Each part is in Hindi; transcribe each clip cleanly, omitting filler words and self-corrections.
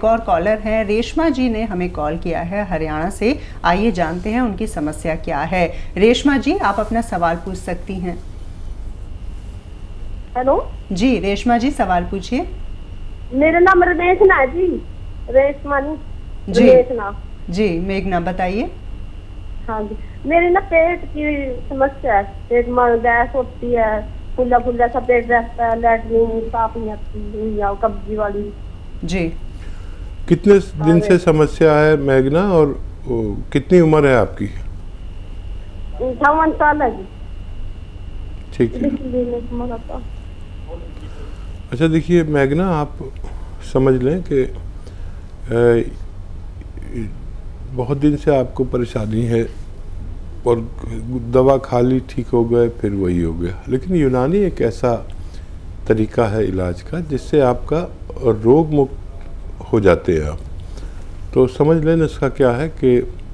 और कॉलर हैं, रेशमा जी ने हमें कॉल किया है हरियाणा से। आइए जानते हैं उनकी समस्या क्या है। रेशमा जी, आप अपना सवाल पूछ सकती हैं। हेलो जी रेशमा जी, सवाल पूछिए। मेरा नाम रमेशना है जी। रेशमा नहीं, जी रमेशना। जी मेघना, बताइए। हाँ जी, मेरे ना पेट की समस्या है। पेट में गैस होती है, फुल्ला फुल्ला सा पेट रहता है, लैट्रिन साफ नहीं आती या कब्जी वाली। जी, कितने दिन से समस्या है मेघना, और कितनी उम्र है आपकी? 58 साल है जी। ठीक है। अच्छा देखिए मेघना, आप समझ लें कि बहुत दिन से आपको परेशानी है और दवा खा ली, ठीक हो गए, फिर वही हो गया। लेकिन यूनानी एक ऐसा तरीका है इलाज का जिससे आपका रोग मुक्त हो जाते हैं आप। तो समझ लें इसका क्या है कि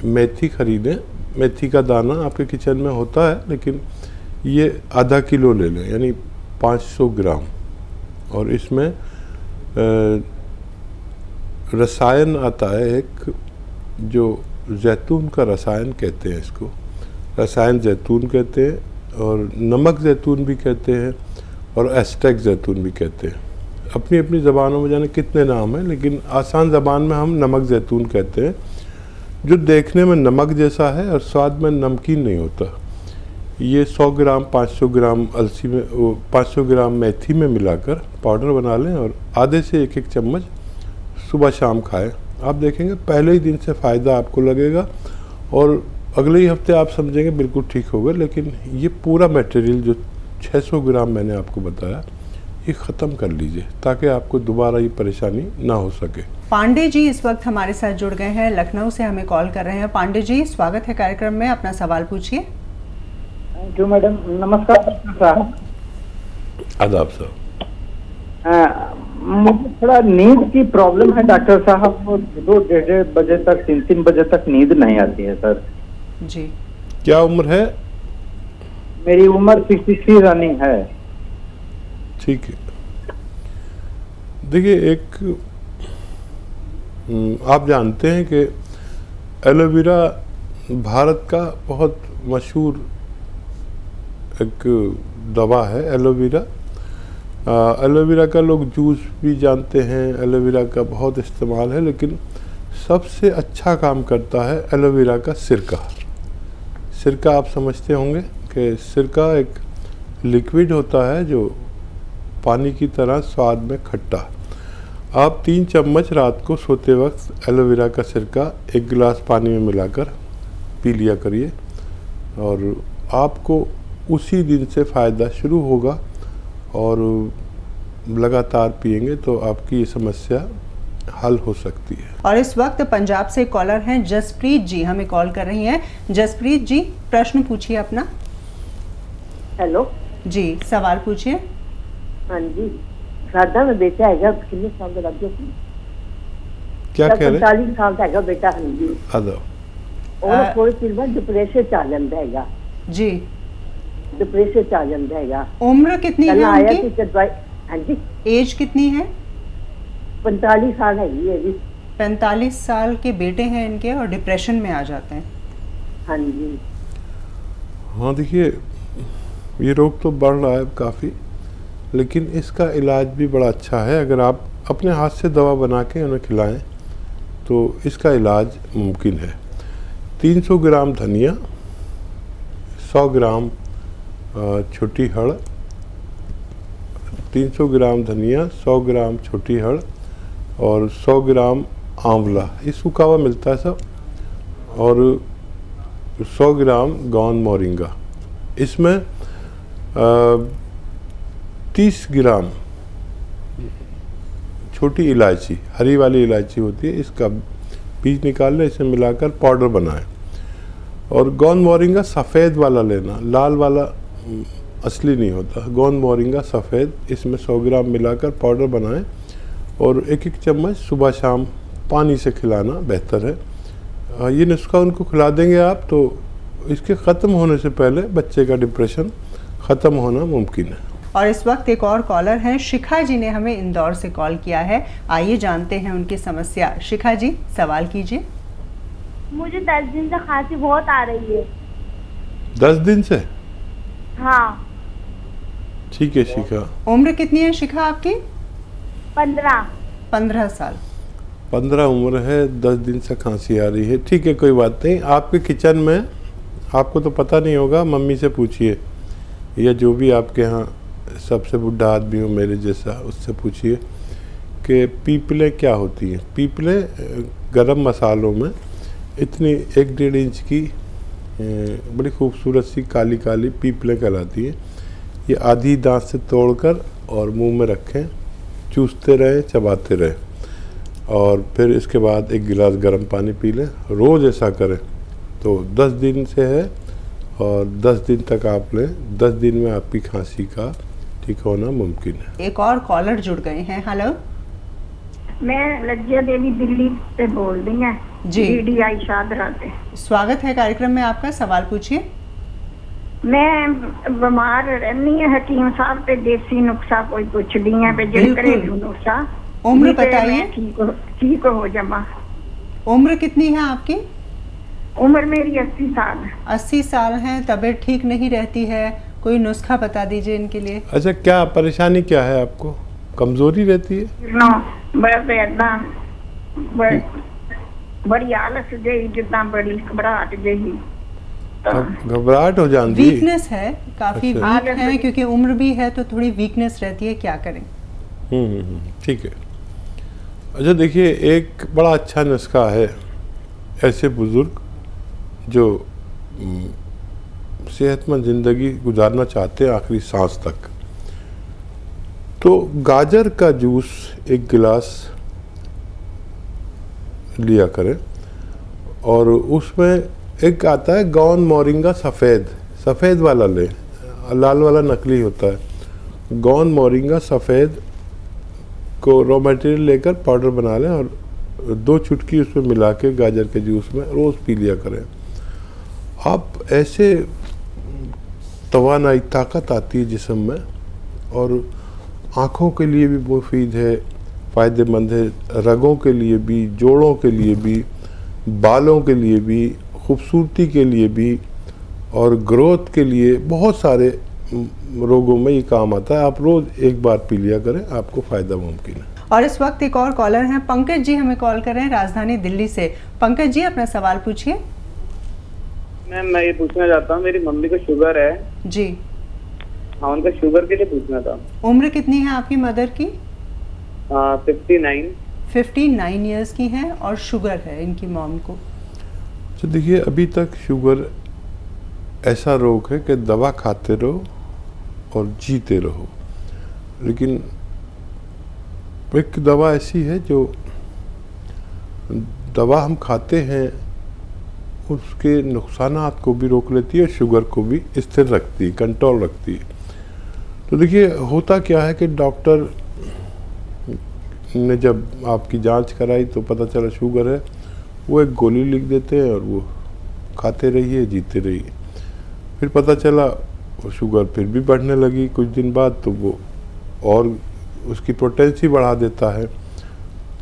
मेथी खरीदें। मेथी का दाना आपके किचन में होता है, लेकिन ये आधा किलो ले लें, यानी 500 ग्राम। और इसमें रसायन आता है एक, जो जैतून का रसायन कहते हैं इसको, रसायन जैतून कहते हैं, और नमक जैतून भी कहते हैं, और एस्टेक जैतून भी कहते हैं। अपनी अपनी ज़बानों में जाने कितने नाम हैं, लेकिन आसान ज़बान में हम नमक जैतून कहते हैं, जो देखने में नमक जैसा है और स्वाद में नमकीन नहीं होता। ये 100 ग्राम 500 ग्राम अलसी में 500 ग्राम मेथी में मिलाकर पाउडर बना लें और आधे से एक एक चम्मच सुबह शाम खाएं। आप देखेंगे पहले ही दिन से फ़ायदा आपको लगेगा, और अगले ही हफ्ते आप समझेंगे बिल्कुल ठीक होगा। लेकिन ये पूरा मटेरियल जो 600 ग्राम मैंने आपको बताया, ये ख़त्म कर लीजिए ताकि आपको दोबारा ये परेशानी ना हो सके। पांडे जी इस वक्त हमारे साथ जुड़ गए हैं, लखनऊ से हमें कॉल कर रहे हैं। पांडे जी, स्वागत है कार्यक्रम में, अपना सवाल पूछिए। Thank you madam. नमस्कार डॉक्टर साहब। आदाब साहब। मुझे थोड़ा नींद की प्रॉब्लम है डॉक्टर साहब। 2-1.5 बजे तक, 3-3 बजे तक नींद नहीं आती है सर जी। क्या उम्र है? मेरी उम्र 63 रनिंग है। ठीक है। देखिए एक आप जानते हैं कि एलोवेरा भारत का बहुत मशहूर एक दवा है। एलोवेरा का लोग जूस भी जानते हैं, एलोवेरा का बहुत इस्तेमाल है, लेकिन सबसे अच्छा काम करता है एलोवेरा का सिरका। सिरका आप समझते होंगे कि सिरका एक लिक्विड होता है जो पानी की तरह स्वाद में खट्टा। आप 3 चम्मच रात को सोते वक्त एलोवेरा का सिरका 1 गिलास पानी में मिलाकर पी लिया करिए, और आपको उसी दिन से फ़ायदा शुरू होगा। और लगातार पिएंगे तो आपकी ये समस्या हल हो सकती है। और इस वक्त पंजाब से कॉलर हैं जसप्रीत जी, हमें कॉल कर रही हैं। जसप्रीत जी, प्रश्न पूछिए अपना। हेलो जी, सवाल पूछिए। हाँ जी, सादा में बेटा है, कितने साल का लग गया? क्या कह रहे? 45 साल का है बेटा। हाँ जी। और थोड़ी देर बाद डिप्रेशन चल जाता है जी। डिप्रेशन चल जाता है। उम्र कितनी है उनकी? हाँ जी, एज कितनी है? 45 साल है जी। 45 साल के बेटे हैं इनके, और डिप्रेशन में आ जाते हैं। हाँ जी। हाँ देखिए, ये रोग तो बढ़ रहा है काफ़ी, लेकिन इसका इलाज भी बड़ा अच्छा है। अगर आप अपने हाथ से दवा बना के उन्हें खिलाएं तो इसका इलाज मुमकिन है। 300 ग्राम धनिया, 100 ग्राम छोटी हड़, 300 ग्राम धनिया, 100 ग्राम छोटी हड़ और 100 ग्राम आंवला, ये सूखा हुआ मिलता है सब, और 100 ग्राम गौन मोरिंगा। इसमें 30 ग्राम छोटी इलायची, हरी वाली इलायची होती है, इसका बीज निकाल लें, इसे मिलाकर पाउडर बनाएं। और गौन मोरिंगा सफ़ेद वाला लेना, लाल वाला असली नहीं होता। गौन मोरिंगा सफ़ेद, इसमें 100 ग्राम मिलाकर पाउडर बनाएं और 1-1 चम्मच सुबह शाम पानी से खिलाना बेहतर है। ये नुस्खा उनको खिला देंगे आप तो इसके ख़त्म होने से पहले बच्चे का डिप्रेशन ख़त्म होना मुमकिन है। और इस वक्त एक और कॉलर हैं, शिखा जी ने हमें इंदौर से कॉल किया है। आइए जानते हैं उनकी समस्या। शिखा जी, सवाल कीजिए। मुझे 10 दिन से खांसी बहुत आ रही है। 10 दिन से? हाँ। ठीक है शिखा। उम्र कितनी है शिखा आपकी? 15 साल। 15 उम्र है, 10 दिन से खांसी आ रही है। ठीक है, कोई बात नहीं। आपके किचन में, आपको तो पता नहीं होगा, मम्मी से पूछिए या जो भी आपके यहाँ सबसे बुढ़ा आदमी हो मेरे जैसा, उससे पूछिए कि पीपलें क्या होती हैं। पीपलें गरम मसालों में इतनी 1-1.5 इंच की बड़ी खूबसूरत सी काली काली पीपलें कहलाती हैं। ये आधी दांत से तोड़कर और मुंह में रखें, चूसते रहें, चबाते रहें और फिर इसके बाद 1 गिलास गर्म पानी पी लें। रोज़ ऐसा करें तो 10 दिन से है और 10 दिन तक आप लें। 10 दिन में आपकी खांसी का ठीक होना मुमकिन है। एक और कॉलर जुड़ गए हैं। हेलो, मैं लज्जा देवी दिल्ली से बोल रही हूँ जी। DDI शादरा से। स्वागत है कार्यक्रम में आपका। सवाल पूछिए। मैं बीमार रहनी है, हकीम साहब पे देसी नुस्खा कोई पूछ ली है, बिल्कुल। घरेलू नुस्खा। उम्र जिससे बताइए। मैं ठीक हो जावा। उम्र कितनी है आपकी? उम्र मेरी 80 साल है। 80 साल है, तबीयत ठीक नहीं रहती है, कोई नुस्खा बता दीजिए इनके लिए। अच्छा, क्या परेशानी क्या है आपको? कमजोरी रहती है? नो, बस ऐदा बड़ी आलस जही, जिदा बड़ी घबराहट जही। घबराहट हो जाती? वीकनेस है, काफी अच्छा। वीक है, क्योंकि उम्र भी है तो थोड़ी वीकनेस रहती है। क्या करें? ठीक है। अच्छा देखिए, एक बड़ा अच्छा नुस्खा है ऐसे बुजुर्ग जो सेहतमंद ज़िंदगी गुजारना चाहते हैं आखिरी सांस तक। तो गाजर का जूस 1 गिलास लिया करें और उसमें एक आता है गौन मोरिंगा सफ़ेद वाला लें, लाल वाला नकली होता है। गौन मोरिंगा सफ़ेद को रॉ मटेरियल लेकर पाउडर बना लें और 2 चुटकी उसमें मिला के गाजर के जूस में रोज़ पी लिया करें। आप ऐसे तवानाई, ताकत आती है जिस्म में और आँखों के लिए भी मुफीद है, फ़ायदेमंद है, रगों के लिए भी, जोड़ों के लिए भी, बालों के लिए भी, खूबसूरती के लिए भी और ग्रोथ के लिए, बहुत सारे रोगों में ये काम आता है। आप रोज़ 1 बार पी लिया करें, आपको फ़ायदा मुमकिन है। और इस वक्त एक और कॉलर हैं, पंकज जी हमें कॉल कर रहे हैं राजधानी दिल्ली से। पंकज जी, अपना सवाल पूछिए। मैम, मैं ये पूछना चाहता हूँ, मेरी मम्मी को शुगर है जी। हाँ, उनका शुगर के लिए पूछना था। उम्र कितनी है आपकी मदर की? 59। 59 ईयर्स की हैं और शुगर है इनकी मॉम को। तो देखिए, अभी तक शुगर ऐसा रोग है कि दवा खाते रहो और जीते रहो, लेकिन एक दवा ऐसी है जो दवा हम खाते हैं उसके नुकसानात को भी रोक लेती है, शुगर को भी स्थिर रखती है, कंट्रोल रखती है। तो देखिए, होता क्या है कि डॉक्टर ने जब आपकी जांच कराई तो पता चला शुगर है, वो एक गोली लिख देते हैं और वो खाते रहिए, जीते रहिए। फिर पता चला वो शुगर फिर भी बढ़ने लगी कुछ दिन बाद, तो वो और उसकी पोटेंसी बढ़ा देता है।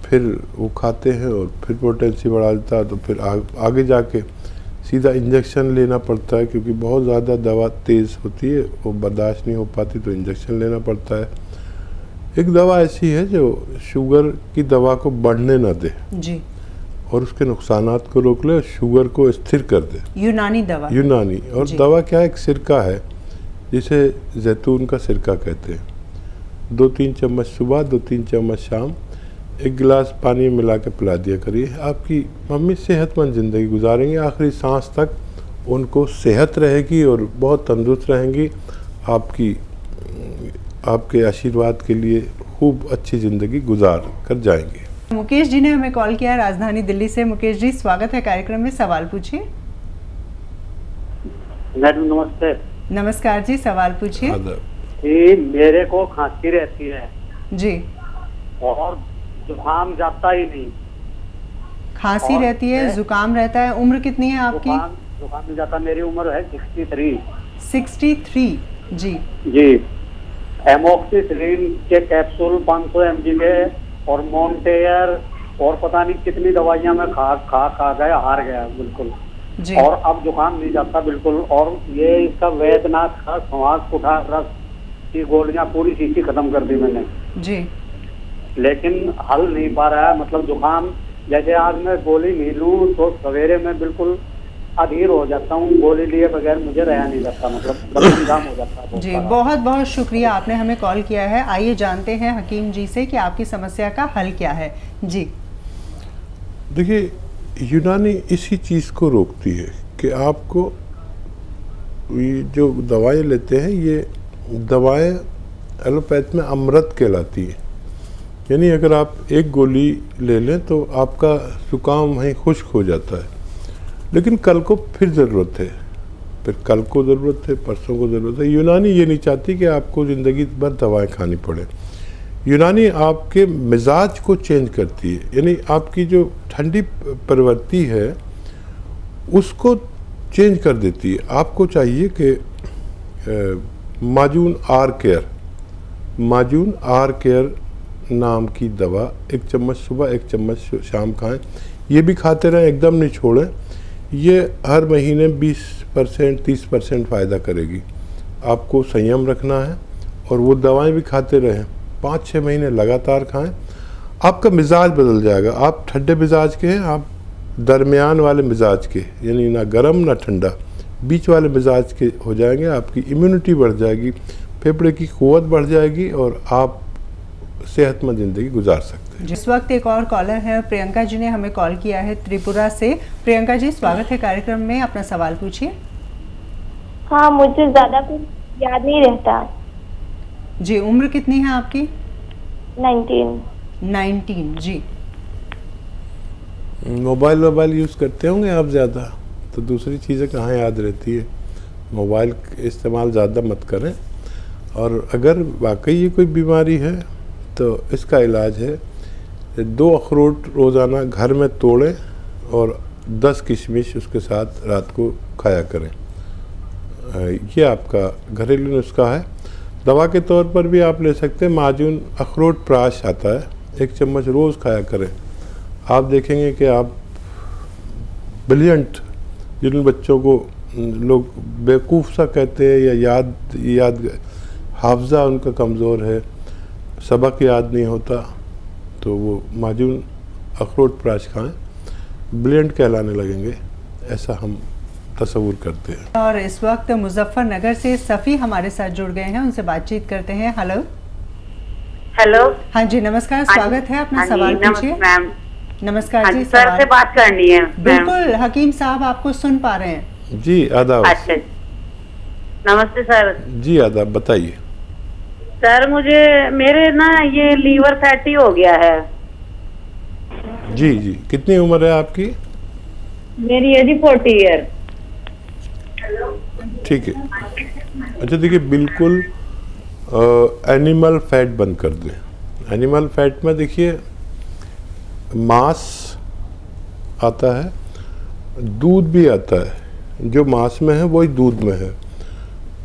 फिर वो खाते हैं और फिर पोटेंसी बढ़ा देता है, तो फिर आगे जाके सीधा इंजेक्शन लेना पड़ता है, क्योंकि बहुत ज़्यादा दवा तेज़ होती है, वो बर्दाश्त नहीं हो पाती, तो इंजेक्शन लेना पड़ता है। एक दवा ऐसी है जो शुगर की दवा को बढ़ने ना दे जी, और उसके नुकसानात को रोक ले, शुगर को स्थिर कर दे। यूनानी दवा। यूनानी। और जी। दवा क्या है? एक सिरका है जिसे जैतून का सिरका कहते हैं। 2-3 चम्मच सुबह, 2-3 चम्मच शाम, 1 गिलास पानी में मिला के पिला दिया करिए। आपकी मम्मी सेहतमंद ज़िंदगी गुजारेंगे, आखिरी सांस तक उनको सेहत रहेगी और बहुत तंदुरुस्त रहेंगी। आपके आशीर्वाद के लिए खूब अच्छी ज़िंदगी गुजार कर जाएंगे। मुकेश जी ने हमें कॉल किया राजधानी दिल्ली से। मुकेश जी, स्वागत है कार्यक्रम में। सवाल पूछिए। मैडम नमस्ते। नमस्कार जी, सवाल पूछिए। जी, मेरे को खांसी रहती है जी। और जुकाम जाता ही नहीं। खांसी रहती है, जुकाम रहता है। उम्र कितनी है आपकी? जुकाम नहीं जाता। मेरी उम्र है 63। 63। जी। जी। एमोक्सिसिलिन के कैप्सूल 500 mg के और मॉन्टेयर और पता नहीं कितनी दवाइयां मैं खा गया, हार गया बिल्कुल। जी। और अब जुकाम नहीं जाता बिल्कुल। और ये इसका वैद्यनाथ का श्वास कुठार रस की गोलियां पूरी शीशी खत्म कर दी मैंने जी। लेकिन हल नहीं पा रहा है। मतलब जुकाम जैसे आज मैं गोली नहीं लूँ तो सवेरे में बिल्कुल अधीर हो जाता हूँ, गोली लिए बगैर मुझे रहा नहीं जाता, मतलब बदन जाम हो जाता है। जी, बहुत बहुत शुक्रिया, आपने हमें कॉल किया है। आइए जानते हैं हकीम जी से कि आपकी समस्या का हल क्या है। जी। देखिए, यूनानी इसी चीज़ को रोकती है कि आपको ये जो दवाएं लेते हैं, ये दवाएं एलोपैथ में अमृत कहलाती है। यानी अगर आप एक गोली ले लें तो आपका जुकाम वहीं खुश्क हो जाता है, लेकिन कल को फिर ज़रूरत है, फिर कल को ज़रूरत है, परसों को ज़रूरत है। यूनानी ये नहीं चाहती कि आपको ज़िंदगी भर दवाएं खानी पड़े। यूनानी आपके मिजाज को चेंज करती है, यानी आपकी जो ठंडी प्रवृत्ति है उसको चेंज कर देती है। आपको चाहिए कि माजून आर केयर नाम की दवा 1 चम्मच सुबह 1 चम्मच शाम खाएं। ये भी खाते रहें, एकदम नहीं छोड़ें। ये हर महीने 20% 30% फ़ायदा करेगी। आपको संयम रखना है और वो दवाएं भी खाते रहें, 5-6 महीने लगातार खाएं। आपका मिजाज बदल जाएगा। आप ठंडे मिजाज के हैं, आप दरमियान वाले मिजाज के, यानी ना गर्म ना ठंडा, बीच वाले मिजाज के हो जाएंगे। आपकी इम्यूनिटी बढ़ जाएगी, फेफड़े की क़ुव्वत बढ़ जाएगी और आप सेहतमंद ज़िंदगी गुजार सकते हैं। इस वक्त एक और कॉलर है, प्रियंका जी ने हमें कॉल किया है त्रिपुरा से। प्रियंका जी, स्वागत है कार्यक्रम में, अपना सवाल पूछिए। हाँ, मुझे ज्यादा कुछ याद नहीं रहता। जी, उम्र कितनी है आपकी? 19। जी। मोबाइल यूज़ करते होंगे आप ज़्यादा, तो दूसरी चीज़ें कहाँ याद रहती है। मोबाइल इस्तेमाल ज़्यादा मत करें। और अगर वाकई ये कोई बीमारी है तो इसका इलाज है 2 अखरोट रोज़ाना घर में तोड़ें और 10 किशमिश उसके साथ रात को खाया करें। ये आपका घरेलू नुस्खा है। दवा के तौर पर भी आप ले सकते हैं, माजून अखरोट प्राश आता है, 1 चम्मच रोज़ खाया करें। आप देखेंगे कि आप ब्रिलियंट, जिन बच्चों को लोग बेवकूफ़ सा कहते हैं या याद हाफजा उनका कमज़ोर है, सबक याद नहीं होता, तो वो माजून अखरोट प्राश खाएं, ब्रिलियंट कहलाने लगेंगे, ऐसा हम तस्वुर करते हैं। और इस वक्त मुजफ्फरनगर से सफ़ी हमारे साथ जुड़ गए हैं, उनसे बातचीत करते हैं। हेलो। हाँ जी, नमस्कार, स्वागत है, अपना सवाल पूछिए। नमस्कार जी, सर से बात करनी है। बिल्कुल, हकीम साहब आपको सुन पा रहे हैं। जी, आदाब। अच्छा, नमस्ते सर। जी आदाब, बताइए। सर, मेरे ना ये लीवर फैटी हो गया है। जी, कितनी उम्र है आपकी? मेरी एज 40 ईयर। ठीक है। अच्छा, देखिए, बिल्कुल एनिमल फैट बंद कर दें। एनिमल फैट में देखिए मांस आता है, दूध भी आता है। जो मांस में है वही दूध में है,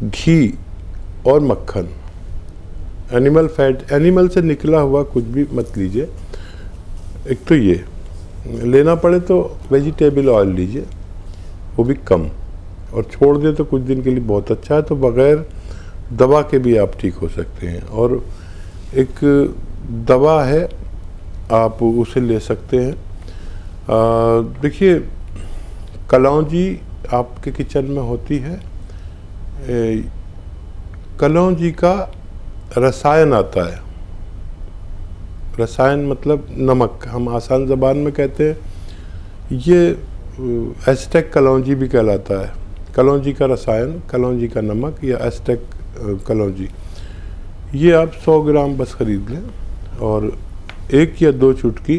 घी और मक्खन। एनिमल फैट, एनिमल से निकला हुआ कुछ भी मत लीजिए। एक तो ये लेना पड़े तो वेजिटेबल ऑयल लीजिए, वो भी कम, और छोड़ दें तो कुछ दिन के लिए बहुत अच्छा है। तो बग़ैर दवा के भी आप ठीक हो सकते हैं। और एक दवा है, आप उसे ले सकते हैं। देखिए, कलौंजी आपके किचन में होती है। कलौंजी का रसायन आता है। रसायन मतलब नमक, हम आसान ज़बान में कहते हैं। ये एस्टेक कलौंजी भी कहलाता है। कलौंजी का रसायन, कलौंजी का नमक या एस्टेक कलौंजी, ये आप 100 ग्राम बस ख़रीद लें और 1 या 2 चुटकी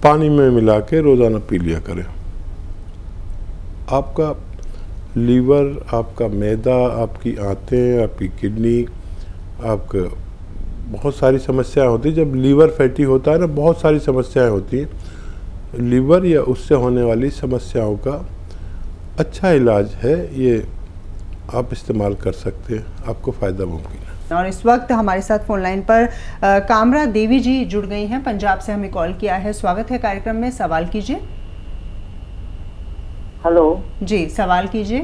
पानी में मिला के रोज़ाना पी लिया करें। आपका लीवर, आपका मैदा, आपकी आंतें, आपकी किडनी, आपका बहुत सारी समस्याएं होती हैं। जब लीवर फैटी होता है ना, बहुत सारी समस्याएं होती हैं। लीवर या उससे होने वाली समस्याओं का अच्छा इलाज है, ये आप इस्तेमाल कर सकते हैं, आपको फ़ायदा मुमकिन है। और इस वक्त हमारे साथ फोन लाइन पर कामरा देवी जी जुड़ गई हैं, पंजाब से हमें कॉल किया है। स्वागत है कार्यक्रम में, सवाल कीजिए। हेलो जी, सवाल कीजिए।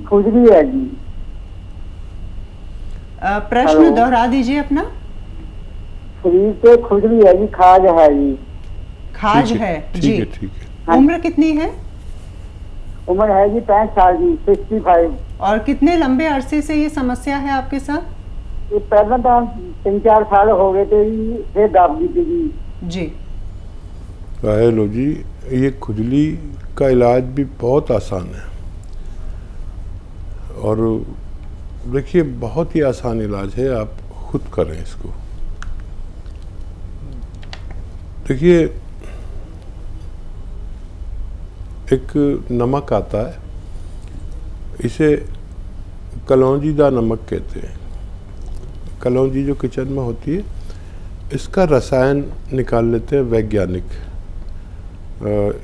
खुजली है जी। प्रश्न दोहरा दीजिए अपना। शरीर पे खुजली है जी, खाज है जी। खाज है जी। ठीक है। उम्र कितनी है? उम्र है जी 65 साल जी, 65। और कितने लंबे अरसे से ये समस्या है आपके साथ? ये पहले तो 3-4 साल हो गए थे जी, फिर दाब दी थी जी। लो जी, ये खुजली का इलाज भी बहुत आसान है और देखिए बहुत ही आसान इलाज है, आप खुद करें इसको। देखिए एक नमक आता है, इसे कलौंजीदा नमक कहते हैं। कलौंजी जो किचन में होती है, इसका रसायन निकाल लेते हैं वैज्ञानिक।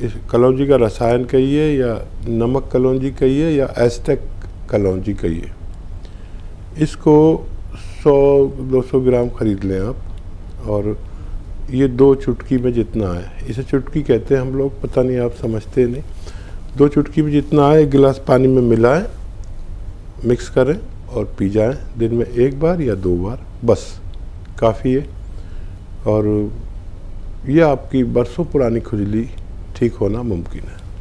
इस कलौंजी का रसायन कहिए या नमक कलौंजी कहिए या एस्टेक कलौंजी कहिए, इसको 100-200 ग्राम खरीद लें आप और ये 2 चुटकी में जितना है, इसे चुटकी कहते हैं हम लोग, पता नहीं आप समझते नहीं। 2 चुटकी में जितना है 1 गिलास पानी में मिलाएं, मिक्स करें और पी जाएं दिन में 1 बार या 2 बार, बस काफ़ी है। और ये आपकी बरसों पुरानी खुजली ठीक होना मुमकिन है।